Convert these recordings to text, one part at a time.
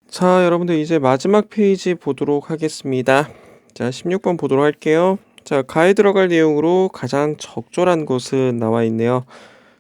자, 여러분들 이제 마지막 페이지 보도록 하겠습니다. 자, 16번 보도록 할게요. 자, 가에 들어갈 내용으로 가장 적절한 것은 나와 있네요.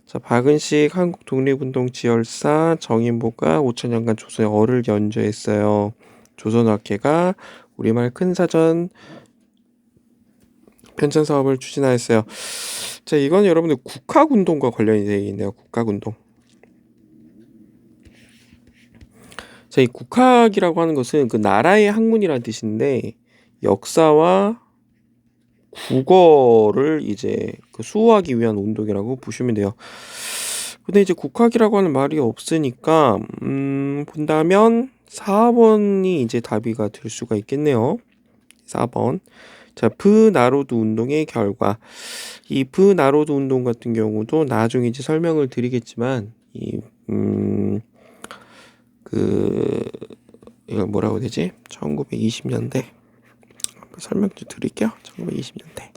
자, 박은식 한국 독립운동 지열사 정인보가 5천년간 조선의 어를 연주했어요. 조선어학회가 우리말 큰사전 편찬 사업을 추진하였어요. 자, 이건 여러분들 국학운동과 관련이 되어 있네요. 국학운동. 자, 이 국학이라고 하는 것은 그 나라의 학문이라는 뜻인데 역사와 국어를 이제 그 수호하기 위한 운동이라고 보시면 돼요. 근데 이제 국학이라고 하는 말이 없으니까 본다면 4번이 이제 답이가 될 수가 있겠네요. 4번. 자, 브나로드 운동의 결과. 이 브나로드 운동 같은 경우도 나중에 이제 설명을 드리겠지만 이걸 뭐라고 해야 되지? 1920년대 설명 좀 드릴게요. 1920년대.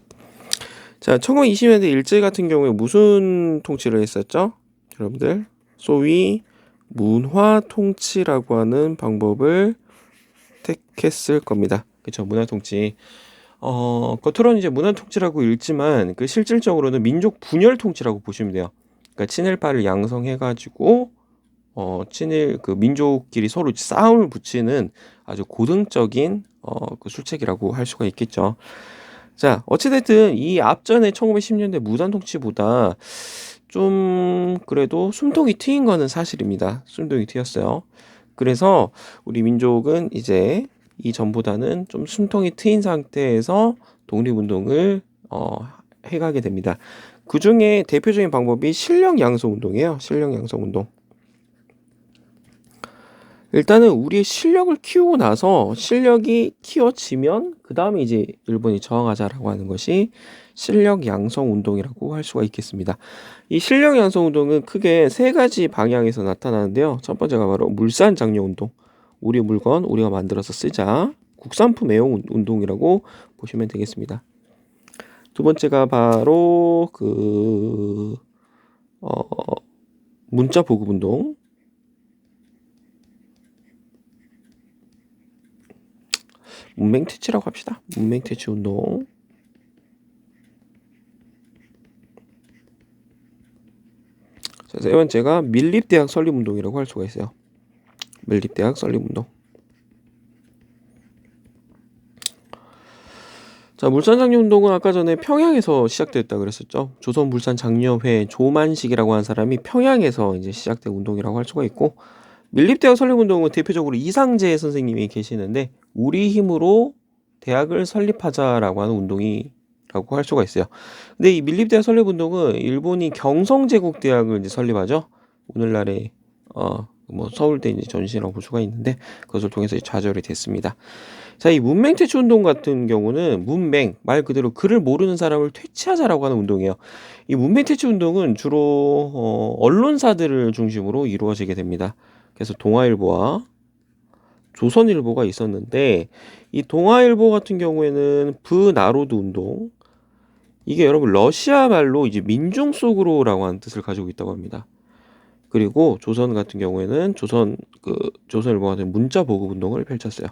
자, 1920년대 일제 같은 경우에 무슨 통치를 했었죠? 여러분들, 소위 문화 통치라고 하는 방법을 택했을 겁니다. 그렇죠? 문화 통치. 겉으로는 이제 문화 통치라고 읽지만 그 실질적으로는 민족 분열 통치라고 보시면 돼요. 그러니까 친일파를 양성해가지고 친일 그 민족끼리 서로 싸움을 붙이는 아주 고등적인 그 술책이라고 할 수가 있겠죠. 자, 어찌됐든 이 앞전에 1910년대 무단 통치보다 좀 그래도 숨통이 트인 거는 사실입니다. 숨통이 트였어요. 그래서 우리 민족은 이제 이전보다는 좀 숨통이 트인 상태에서 독립운동을 해가게 됩니다. 그 중에 대표적인 방법이 실력 양성 운동이에요. 실력 양성 운동. 일단은 우리의 실력을 키우고 나서 실력이 키워지면 그 다음에 이제 일본이 저항하자라고 하는 것이 실력 양성 운동이라고 할 수가 있겠습니다. 이 실력 양성 운동은 크게 세 가지 방향에서 나타나는데요. 첫 번째가 바로 물산 장려 운동. 우리 물건 우리가 만들어서 쓰자. 국산품 애용 운동이라고 보시면 되겠습니다. 두 번째가 바로 문자 보급 운동. 문맹퇴치라고 합시다. 문맹퇴치 운동. 자, 세 번째가 밀립대학 설립운동이라고 할 수가 있어요. 밀립대학 설립운동. 자, 물산장려운동은 아까 전에 평양에서 시작됐다 그랬었죠. 조선물산장려회 조만식이라고 하는 사람이 평양에서 이제 시작된 운동이라고 할 수가 있고, 밀립대학 설립운동은 대표적으로 이상재 선생님이 계시는데 우리 힘으로 대학을 설립하자라고 하는 운동이라고 할 수가 있어요. 근데 이 밀립대학 설립운동은 일본이 경성제국대학을 이제 설립하죠. 오늘날의 뭐 서울대 이제 전신이라고 볼 수가 있는데 그것을 통해서 좌절이 됐습니다. 자, 이 문맹 퇴치 운동 같은 경우는 문맹 말 그대로 글을 모르는 사람을 퇴치하자라고 하는 운동이에요. 이 문맹 퇴치 운동은 주로 언론사들을 중심으로 이루어지게 됩니다. 그래서 동아일보와 조선일보가 있었는데 이 동아일보 같은 경우에는 브나로드 운동 이게 여러분 러시아 말로 이제 민중 속으로라고 하는 뜻을 가지고 있다고 합니다. 그리고 조선 같은 경우에는 조선일보가 문자 보급 운동을 펼쳤어요.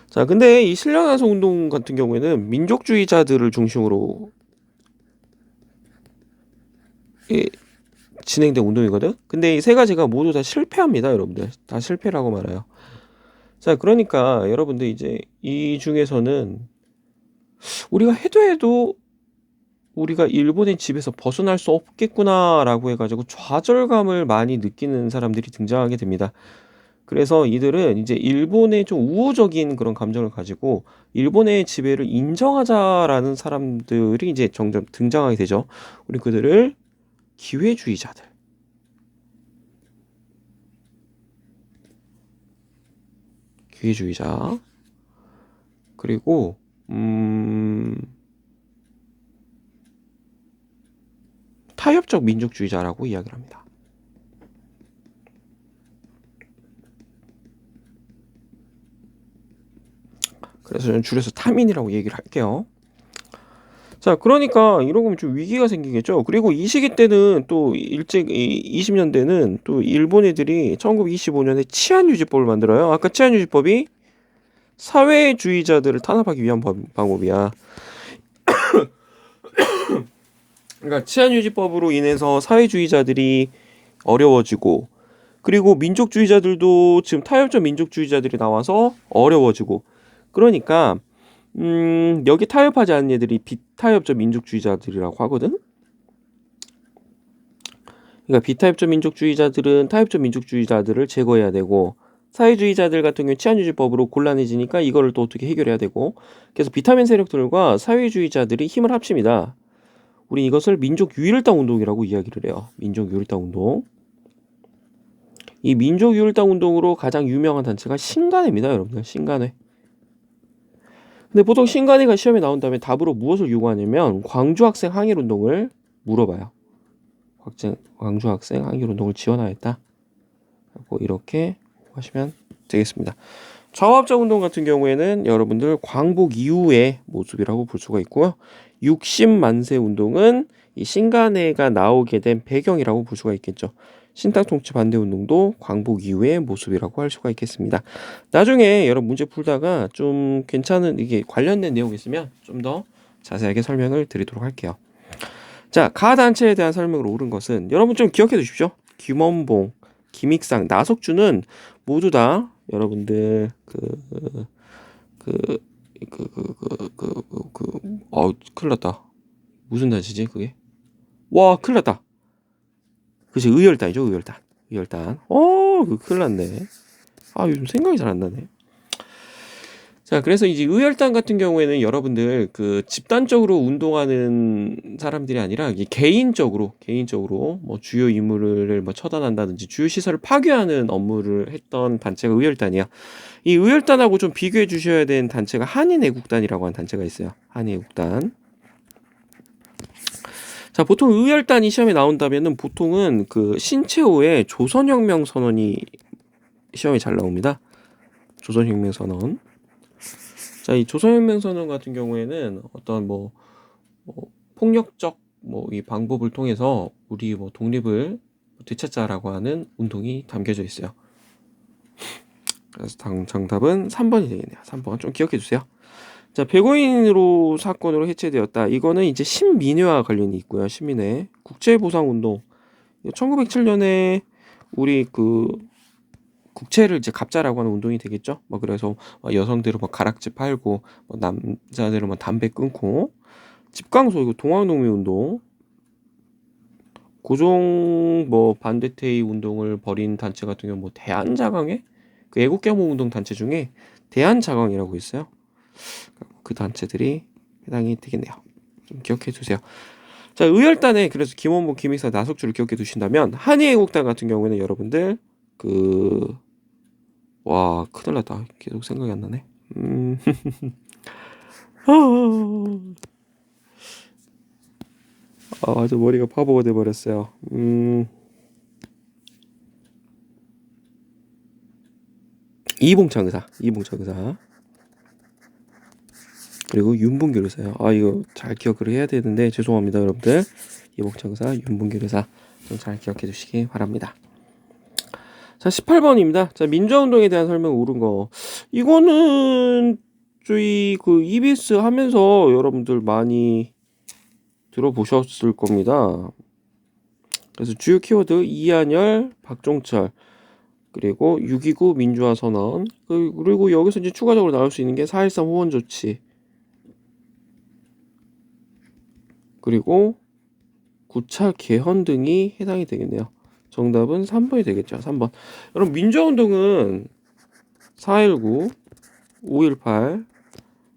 자, 근데 이 신라가서 운동 같은 경우에는 민족주의자들을 중심으로 진행된 운동이거든. 근데 이 세 가지가 모두 다 실패합니다, 여러분들. 다 실패라고 말해요. 자, 그러니까 여러분들 이제 이 중에서는 우리가 해도 우리가 일본의 집에서 벗어날 수 없겠구나라고 해가지고 좌절감을 많이 느끼는 사람들이 등장하게 됩니다. 그래서 이들은 이제 일본의 좀 우호적인 그런 감정을 가지고 일본의 지배를 인정하자라는 사람들이 이제 점점 등장하게 되죠. 우리 그들을 기회주의자들. 기회주의자. 그리고 타협적 민족주의자라고 이야기를 합니다. 그래서 저는 줄여서 타민이라고 얘기를 할게요. 자, 그러니까 이런 거면 좀 위기가 생기겠죠. 그리고 이 시기 때는 또 일찍 20년대는 또 일본 애들이 1925년에 치안유지법을 만들어요. 아까 치안유지법이 사회주의자들을 탄압하기 위한 방법이야. 그러니까 치안유지법으로 인해서 사회주의자들이 어려워지고, 그리고 민족주의자들도 지금 타협적 민족주의자들이 나와서 어려워지고, 그러니까 여기 타협하지 않는 애들이 비타협적 민족주의자들이라고 하거든. 그러니까 비타협적 민족주의자들은 타협적 민족주의자들을 제거해야 되고, 사회주의자들 같은 경우 치안유지법으로 곤란해지니까 이거를 또 어떻게 해결해야 되고, 그래서 비타민 세력들과 사회주의자들이 힘을 합칩니다. 우리 이것을 민족유일당 운동이라고 이야기를 해요. 민족유일당 운동. 이 민족유일당 운동으로 가장 유명한 단체가 신간회입니다, 여러분들. 신간회. 근데 보통 신간회가 시험에 나온 다음에 답으로 무엇을 요구하냐면 광주 학생 항일 운동을 물어봐요. 광주 학생 항일 운동을 지원하였다. 이렇게 하시면 되겠습니다. 좌우합작 운동 같은 경우에는 여러분들 광복 이후의 모습이라고 볼 수가 있고요. 60만세 운동은 이 신간회가 나오게 된 배경이라고 볼 수가 있겠죠. 신탁 통치 반대 운동도 광복 이후의 모습이라고 할 수가 있겠습니다. 나중에 여러분 문제 풀다가 좀 괜찮은 이게 관련된 내용 있으면 좀 더 자세하게 설명을 드리도록 할게요. 자, 가 단체에 대한 설명으로 옳은 것은 여러분 좀 기억해 두십시오. 김원봉, 김익상, 나석주는 모두 다 여러분들 큰일 났다. 무슨 단체지 그게? 와, 큰일 났다. 그치, 의열단이죠, 의열단. 큰일 났네. 요즘 생각이 잘 안 나네. 자, 그래서 이제 의열단 같은 경우에는 여러분들 그 집단적으로 운동하는 사람들이 아니라 이게 개인적으로 뭐 주요 인물을 뭐 처단한다든지 주요 시설을 파괴하는 업무를 했던 단체가 의열단이야. 이 의열단하고 좀 비교해 주셔야 되는 단체가 한인애국단이라고 하는 단체가 있어요. 한인애국단. 자, 보통 의열단이 시험에 나온다면은 보통은 그 신채호의 조선혁명 선언이 시험에 잘 나옵니다. 조선혁명 선언. 자, 이 조선혁명 선언 같은 경우에는 어떤 뭐 폭력적 이 방법을 통해서 우리 독립을 되찾자라고 하는 운동이 담겨져 있어요. 그래서 정답은 3번이 되겠네요. 3번 좀 기억해 주세요. 자, 백오인으로 사건으로 해체되었다. 이거는 이제 신민회와 관련이 있고요. 신민회 국제보상운동. 1907년에 우리 그 국채를 이제 갑자라고 하는 운동이 되겠죠. 그래서 여성들은 가락지 팔고 남자들은 담배 끊고 집강소 이거 동학농민 운동 고종 반대태의 운동을 벌인 단체 같은 경우 대한자강회 그 애국경무 운동 단체 중에 대한자강이라고 있어요. 그 단체들이 해당이 되겠네요. 좀 기억해 두세요. 자, 의열단에 그래서 김원봉, 김익상, 나석주를 기억해 두신다면 한의애국단 같은 경우에는 여러분들 큰일 났다. 계속 생각이 안 나네. 아주 머리가 바보가 돼버렸어요. 이봉창 의사. 그리고 윤봉길 의사요. 이거 잘 기억을 해야 되는데 죄송합니다, 여러분들. 이봉창 의사, 윤봉길 의사 좀 잘 기억해 주시기 바랍니다. 자, 18번입니다. 자, 민주화운동에 대한 설명 옳은 거. 이거는 저희 그 EBS 하면서 여러분들 많이 들어보셨을 겁니다. 그래서 주요 키워드 이한열, 박종철, 그리고 6.29 민주화 선언, 그리고 여기서 이제 추가적으로 나올 수 있는 게 4.13 호원 조치, 그리고 구차 개헌 등이 해당이 되겠네요. 정답은 3번이 되겠죠. 3번. 여러분 민주화운동은 4.19, 5.18,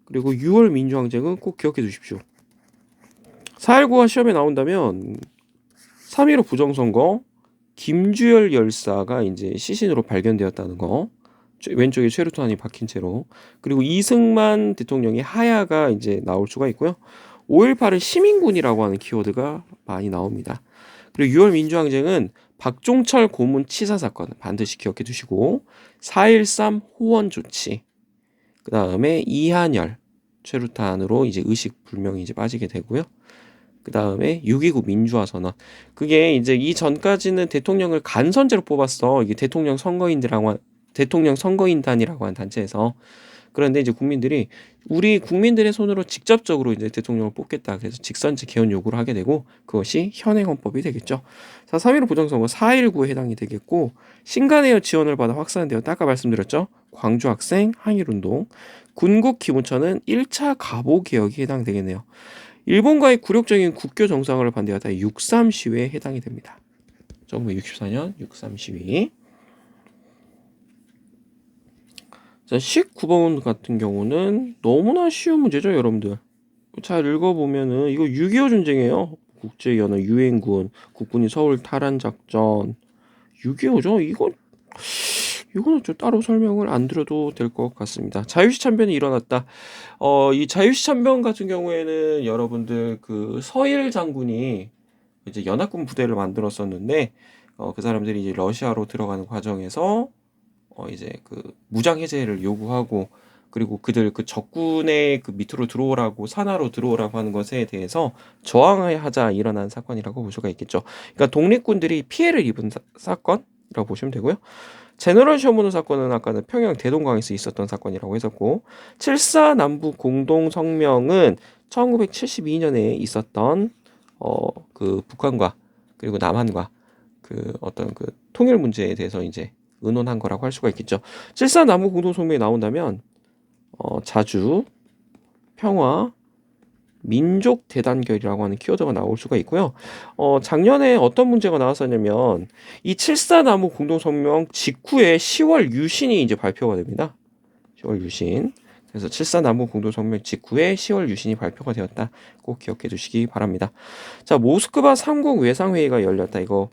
그리고 6월 민주항쟁은 꼭 기억해 두십시오. 4.19가 시험에 나온다면 3.15 부정선거, 김주열 열사가 이제 시신으로 발견되었다는 거, 왼쪽에 최루탄이 박힌 채로, 그리고 이승만 대통령의 하야가 이제 나올 수가 있고요. 5.18은 시민군이라고 하는 키워드가 많이 나옵니다. 그리고 6월 민주항쟁은 박종철 고문 치사 사건 반드시 기억해 두시고, 4.13 호원 조치, 그 다음에 이한열, 최루탄으로 이제 의식불명이 이제 빠지게 되고요. 그 다음에 6.29 민주화 선언. 그게 이제 이 전까지는 대통령을 간선제로 뽑았어. 이게 대통령 선거인단이라고 하는 단체에서. 그런데 이제 국민들이 우리 국민들의 손으로 직접적으로 이제 대통령을 뽑겠다. 그래서 직선제 개헌 요구를 하게 되고 그것이 현행 헌법이 되겠죠. 자, 3.15 부정선거 4.19에 해당이 되겠고 신간에어 지원을 받아 확산되었다. 아까 말씀드렸죠. 광주 학생 항일운동. 군국 기무처는 1차 갑오 개혁이 해당되겠네요. 일본과의 굴욕적인 국교 정상화를 반대하다 6.3 시위에 해당이 됩니다. 1964년 6.3 시위. 자, 19번 같은 경우는 너무나 쉬운 문제죠, 여러분들. 잘 읽어보면은 이거 6.25 전쟁이에요. 국제연합 유엔군, 국군이 서울 탈환 작전. 6.25죠? 이거는 좀 따로 설명을 안 드려도 될 것 같습니다. 자유시 참변이 일어났다. 이 자유시 참변 같은 경우에는 여러분들 그 서일 장군이 이제 연합군 부대를 만들었었는데 그 사람들이 이제 러시아로 들어가는 과정에서 이제 그 무장 해제를 요구하고 그리고 그들 그 적군의 그 밑으로 들어오라고 산하로 들어오라고 하는 것에 대해서 저항하자 일어난 사건이라고 볼 수가 있겠죠. 그러니까 독립군들이 피해를 입은 사건이라고 보시면 되고요. 제너럴 쇼무노 사건은 아까는 평양 대동강에서 있었던 사건이라고 했었고 7.4 남북 공동 성명은 1972년에 있었던 그 북한과 그리고 남한과 그 어떤 그 통일 문제에 대해서 이제 의논한 거라고 할 수가 있겠죠. 7.4 남북 공동 성명이 나온다면 자주, 평화, 민족 대단결이라고 하는 키워드가 나올 수가 있고요. 작년에 어떤 문제가 나왔었냐면 이 7.4 남북 공동성명 직후에 10월 유신이 이제 발표가 됩니다. 10월 유신. 그래서 7.4 남북 공동성명 직후에 10월 유신이 발표가 되었다. 꼭 기억해 두시기 바랍니다. 자, 모스크바 3국 외상회의가 열렸다. 이거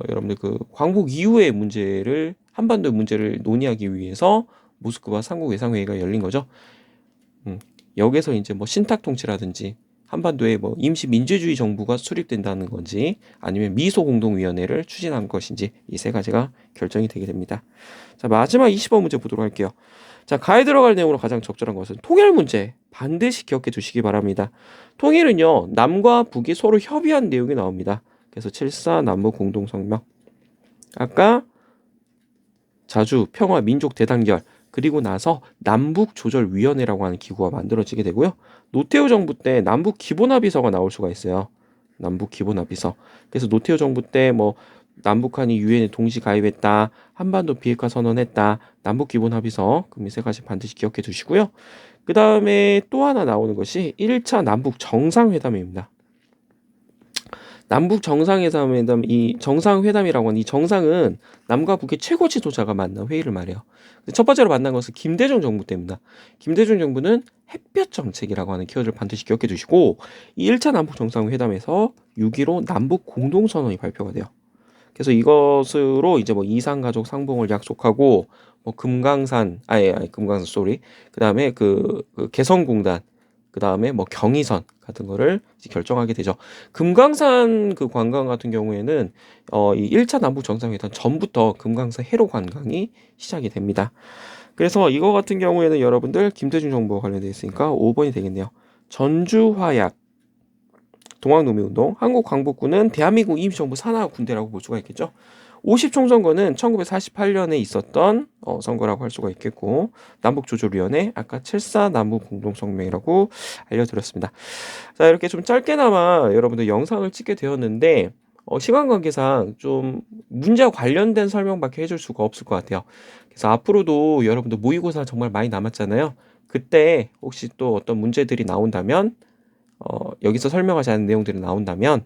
여러분들 그 광복 이후의 문제를 한반도 문제를 논의하기 위해서 모스크바 3국 외상회의가 열린 거죠. 여기서 이제 뭐 신탁 통치라든지 한반도에 뭐 임시 민주주의 정부가 수립된다는 건지 아니면 미소 공동위원회를 추진한 것인지 이 세 가지가 결정이 되게 됩니다. 자, 마지막 20번 문제 보도록 할게요. 자, 가에 들어갈 내용으로 가장 적절한 것은 통일 문제 반드시 기억해 두시기 바랍니다. 통일은요, 남과 북이 서로 협의한 내용이 나옵니다. 그래서 7.4 남북 공동성명. 아까 자주, 평화, 민족 대단결 그리고 나서 남북조절위원회라고 하는 기구가 만들어지게 되고요. 노태우 정부 때 남북기본합의서가 나올 수가 있어요. 남북기본합의서. 그래서 노태우 정부 때 뭐 남북한이 유엔에 동시 가입했다, 한반도 비핵화 선언했다, 남북기본합의서 그럼 이 세 가지 반드시 기억해 두시고요. 그 다음에 또 하나 나오는 것이 1차 남북정상회담입니다. 남북 정상회담, 이 정상회담이라고 하는 이 정상은 남과 북의 최고 지도자가 만난 회의를 말해요. 첫 번째로 만난 것은 김대중 정부 때입니다. 김대중 정부는 햇볕 정책이라고 하는 키워드를 반드시 기억해 두시고 이 1차 남북 정상회담에서 6.15 남북 공동선언이 발표가 돼요. 그래서 이것으로 이제 뭐 이산가족 상봉을 약속하고 뭐 금강산 그 다음에 그 개성공단 그 다음에 뭐 경의선 같은 거를 이제 결정하게 되죠. 금강산 그 관광 같은 경우에는 이 1차 남북 정상회담 전부터 금강산 해로 관광이 시작이 됩니다. 그래서 이거 같은 경우에는 여러분들 김대중 정부와 관련되어 있으니까 5번이 되겠네요. 전주화약 동학농민운동, 한국광복군은 대한민국 임시정부 산하 군대라고 볼 수가 있겠죠. 50총선거는 1948년에 있었던 선거라고 할 수가 있겠고 남북조절위원회 아까 7.4 남북공동성명이라고 알려드렸습니다. 자, 이렇게 좀 짧게나마 여러분들 영상을 찍게 되었는데 시간 관계상 좀 문제와 관련된 설명밖에 해줄 수가 없을 것 같아요. 그래서 앞으로도 여러분들 모의고사 정말 많이 남았잖아요. 그때 혹시 또 어떤 문제들이 나온다면 여기서 설명하지 않은 내용들이 나온다면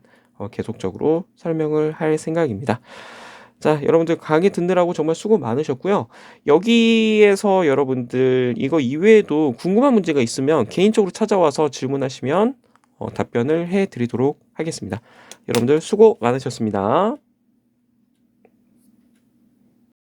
계속적으로 설명을 할 생각입니다. 자, 여러분들 강의 듣느라고 정말 수고 많으셨고요. 여기에서 여러분들 이거 이외에도 궁금한 문제가 있으면 개인적으로 찾아와서 질문하시면 답변을 해드리도록 하겠습니다. 여러분들 수고 많으셨습니다.